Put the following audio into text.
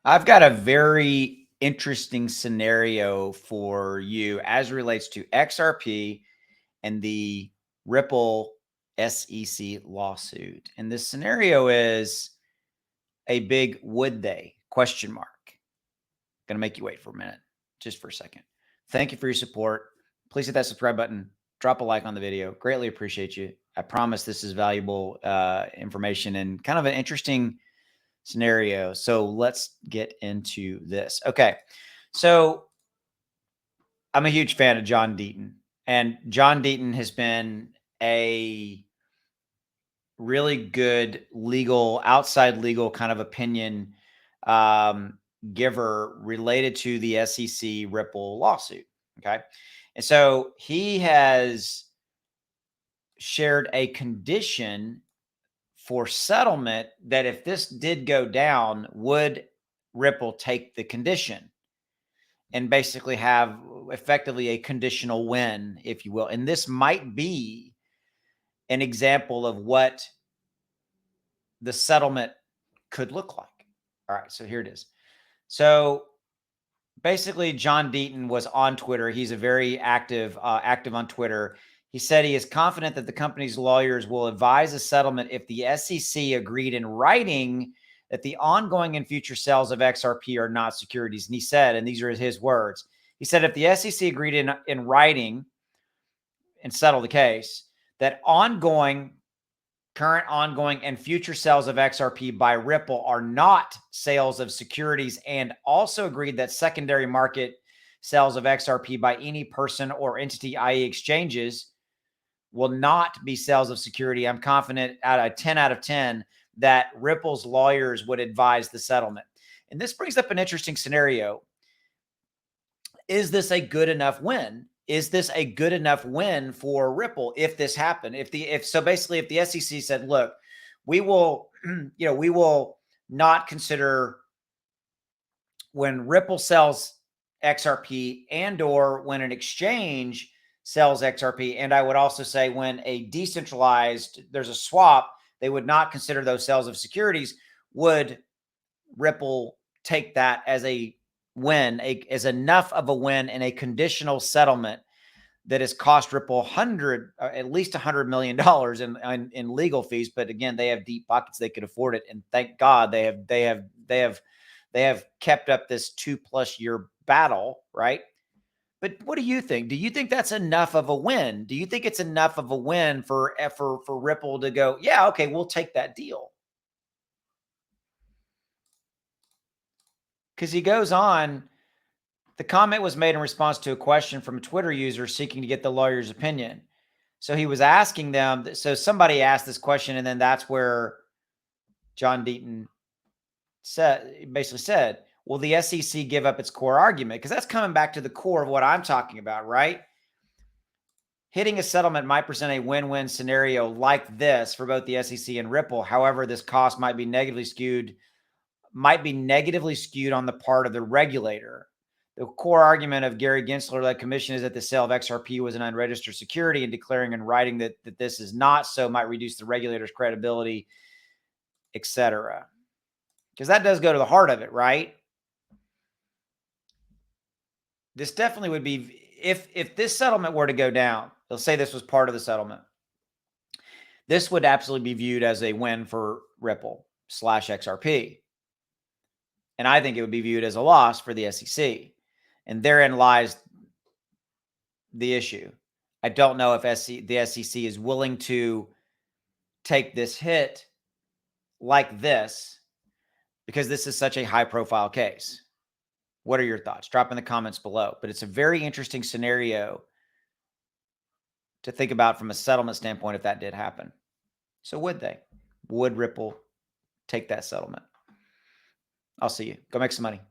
I've got a very interesting scenario for you as it relates to XRP and the Ripple SEC lawsuit. And this scenario is a big would they question mark. Gonna make you wait for a minute, just for a second. Thank you for your support. Please hit that subscribe button. Drop a like on the video. Greatly appreciate you. I promise this is valuable information and kind of an interesting scenario. So let's get into this. Okay. So I'm a huge fan of John Deaton, and John Deaton has been a really good outside legal kind of opinion um, giver related to the SEC Ripple lawsuit. Okay. And so he has shared a condition for settlement that if this did go down, would Ripple take the condition and basically have effectively a conditional win, if you will. And this might be an example of what the settlement could look like. All right, so here it is. So basically, John Deaton was on Twitter. He's a very active on Twitter. He said he is confident that the company's lawyers will advise a settlement if the SEC agreed in writing that the ongoing and future sales of XRP are not securities. And he said, and these are his words, he said, if the SEC agreed in writing and settled the case, that current, ongoing, and future sales of XRP by Ripple are not sales of securities, and also agreed that secondary market sales of XRP by any person or entity, i.e. exchanges, will not be sales of security. I'm confident out of 10 out of 10 that Ripple's lawyers would advise the settlement. And this brings up an interesting scenario. Is this a good enough win? Is this a good enough win for Ripple if this happened? If basically if the SEC said, look, we will, we will not consider when Ripple sells XRP and or when an exchange sells XRP. And I would also say when there's a swap, they would not consider those sales of securities. Would Ripple take that as a win, as enough of a win in a conditional settlement that has cost Ripple at least $100 million in legal fees? But again, they have deep pockets; they could afford it, and thank God they have kept up this 2+ year battle, right? But what do you think? Do you think that's enough of a win? Do you think it's enough of a win for Ripple to go, yeah, okay, we'll take that deal? Because he goes on, the comment was made in response to a question from a Twitter user seeking to get the lawyer's opinion. So he was asking them, so somebody asked this question, and then that's where John Deaton basically said, will the SEC give up its core argument? Because that's coming back to the core of what I'm talking about, right? Hitting a settlement might present a win-win scenario like this for both the SEC and Ripple. However, this cost might be negatively skewed on the part of the regulator. The core argument of Gary Gensler-led commission is that the sale of XRP was an unregistered security, and declaring in writing that this is not so might reduce the regulator's credibility, etc. Because that does go to the heart of it, right? This definitely would be, if this settlement were to go down, let's say this was part of the settlement, this would absolutely be viewed as a win for Ripple / XRP. And I think it would be viewed as a loss for the SEC. And therein lies the issue. I don't know if the SEC is willing to take this hit like this because this is such a high-profile case. What are your thoughts? Drop in the comments below. But it's a very interesting scenario to think about from a settlement standpoint if that did happen. So would they? Would Ripple take that settlement? I'll see you. Go make some money.